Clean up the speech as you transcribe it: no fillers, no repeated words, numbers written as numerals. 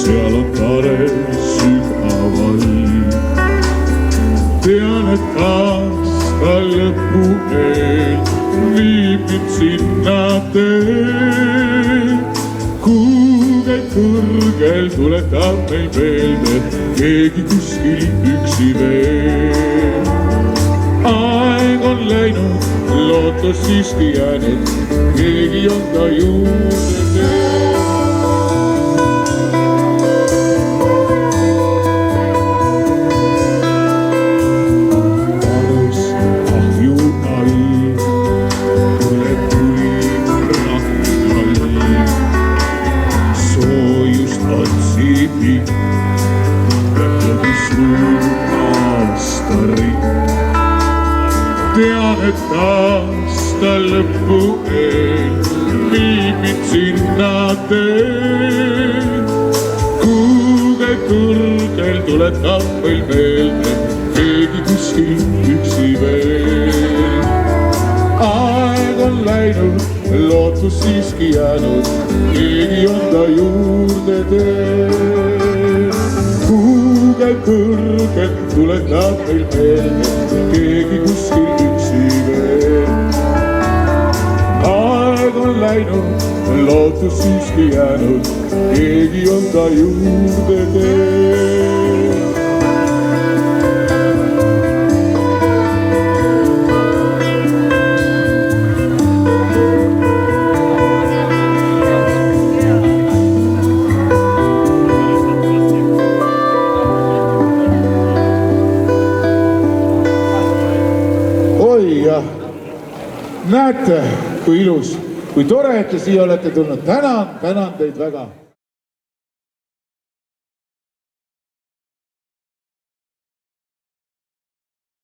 seal on tare sügavaid. Tean, et aasta lõpu eel viib mind sinna tee. Kuugel kõrgel tuletab meil meelde keegi kuskil üksi veel. Aeg on läinud, lootus siiski jäänud, keegi on ta juurde teel. Arus ahju naiv, tuleb tuim rahvnaiv, soojust otsib ikk, lõpugi suur aastarik. Tean, et aasta lõpu eel viib mind sinna tee. Kuugel kõrgel tuletab meil meelde keegi kuskil üksi veel. Aeg on läinud, lootus siiski jäänud, keegi on ta juurde teel. Kuugel kõrgel tuletab meil meelde keegi kuskil üksi veel. Aeg on läinud, lootus siiski jäänud, keegi on ta juurde teel. Näete, kui ilus, kui tore, et te siia olete tulnud. Tänan teid väga.